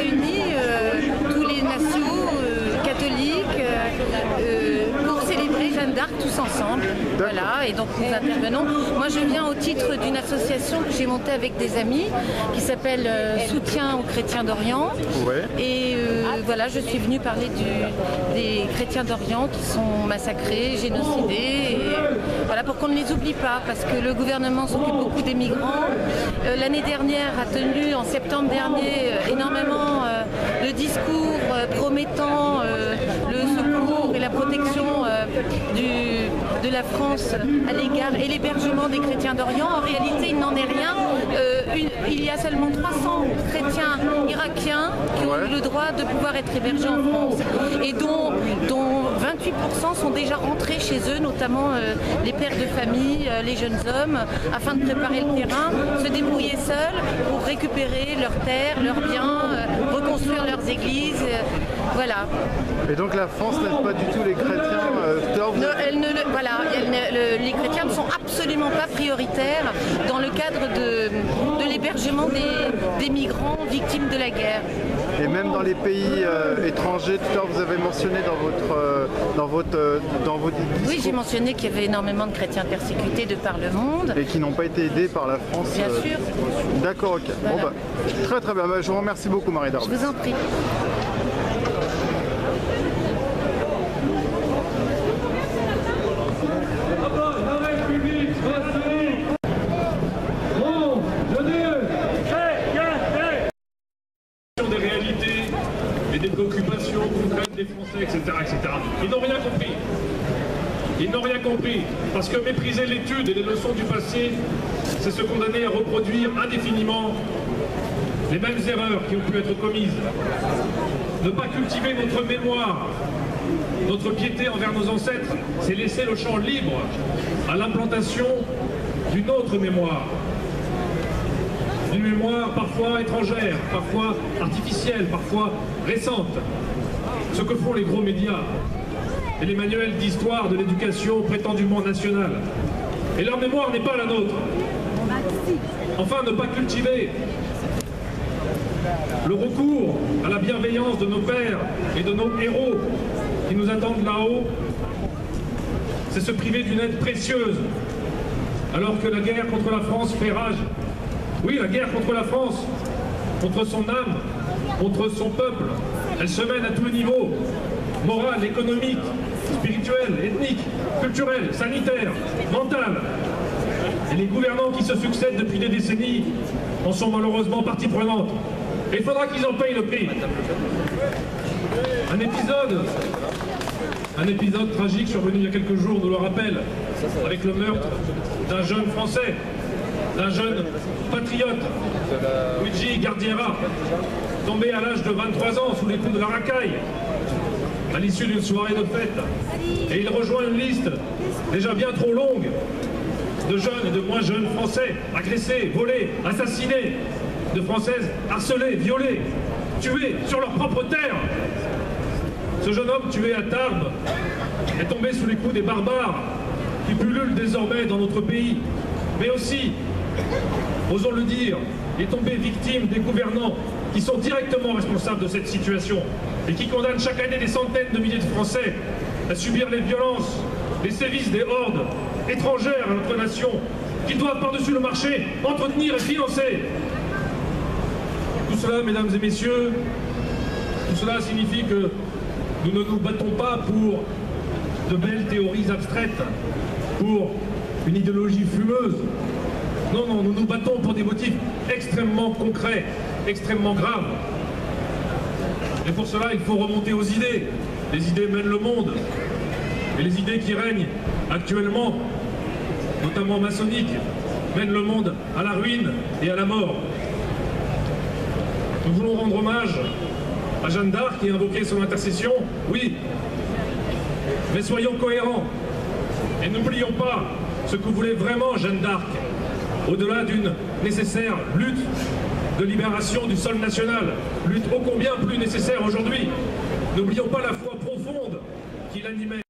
réuni tous les nations catholiques pour célébrer Jeanne d'Arc tous ensemble. Voilà, et donc nous intervenons. Moi je viens au titre d'une association que j'ai montée avec des amis qui s'appelle Soutien aux chrétiens d'Orient. Ouais. Et voilà, je suis venue parler des chrétiens d'Orient qui sont massacrés, génocidés, et voilà, pour qu'on ne les oublie pas, parce que le gouvernement s'occupe beaucoup des migrants. L'année dernière a tenu, en septembre dernier, énormément de discours promettant le secours et la protection de la France à l'égard et l'hébergement des chrétiens d'Orient. En réalité, il n'en est rien. Il y a seulement 300 chrétiens irakiens qui ont eu le droit de pouvoir être hébergés en France et dont 28% sont déjà rentrés chez eux, notamment les pères de famille, les jeunes hommes, afin de préparer le terrain, se débrouiller seuls pour récupérer leurs terres, leurs biens, reconstruire leurs églises. Voilà. Et donc la France n'aide pas du tout les chrétiens les chrétiens ne sont absolument pas prioritaires dans le cadre de l'hébergement des migrants victimes de la guerre. Et même dans les pays étrangers, tout à l'heure vous avez mentionné dans vos discours. Oui, j'ai mentionné qu'il y avait énormément de chrétiens persécutés de par le monde. Et qui n'ont pas été aidés par la France. Bien sûr. D'accord, ok. Voilà. Bon, très très bien. Je vous remercie beaucoup Marie Darbus. Je vous en prie. Des réalités et des préoccupations concrètes des Français, etc., etc. Ils n'ont rien compris. Ils n'ont rien compris. Parce que mépriser l'étude et les leçons du passé, c'est se condamner à reproduire indéfiniment les mêmes erreurs qui ont pu être commises. Ne pas cultiver notre mémoire, notre piété envers nos ancêtres, c'est laisser le champ libre à l'implantation d'une autre mémoire. Une mémoire parfois étrangère, parfois artificielle, parfois récente. Ce que font les gros médias et les manuels d'histoire de l'éducation prétendument nationale. Et leur mémoire n'est pas la nôtre. Enfin, ne pas cultiver le recours à la bienveillance de nos pères et de nos héros qui nous attendent là-haut, c'est se priver d'une aide précieuse, alors que la guerre contre la France fait rage. Oui, la guerre contre la France, contre son âme, contre son peuple, elle se mène à tous les niveaux, moral, économique, spirituel, ethnique, culturel, sanitaire, mental. Et les gouvernants qui se succèdent depuis des décennies en sont malheureusement partie prenante. Et il faudra qu'ils en payent le prix. Un épisode tragique survenu il y a quelques jours nous le rappelle, avec le meurtre d'un jeune Français, d'un jeune patriote, Luigi Gardiera, tombé à l'âge de 23 ans sous les coups de la racaille, à l'issue d'une soirée de fête. Et il rejoint une liste déjà bien trop longue de jeunes et de moins jeunes Français agressés, volés, assassinés, de Françaises harcelées, violées, tuées sur leur propre terre. Ce jeune homme tué à Tarbes est tombé sous les coups des barbares qui pullulent désormais dans notre pays, mais aussi, osons le dire, est tombé victime des gouvernants qui sont directement responsables de cette situation et qui condamnent chaque année des centaines de milliers de Français à subir les violences, les sévices des hordes étrangères à notre nation, qu'ils doivent par-dessus le marché entretenir et financer. Tout cela, mesdames et messieurs, tout cela signifie que nous ne nous battons pas pour de belles théories abstraites, pour une idéologie fumeuse. Non, non, nous nous battons pour des motifs extrêmement concrets, extrêmement graves. Et pour cela, il faut remonter aux idées. Les idées mènent le monde. Et les idées qui règnent actuellement, notamment maçonniques, mènent le monde à la ruine et à la mort. Nous voulons rendre hommage à Jeanne d'Arc et invoquer son intercession, oui, mais soyons cohérents et n'oublions pas ce que voulait vraiment Jeanne d'Arc, au-delà d'une nécessaire lutte de libération du sol national, lutte ô combien plus nécessaire aujourd'hui. N'oublions pas la foi profonde qui l'animait.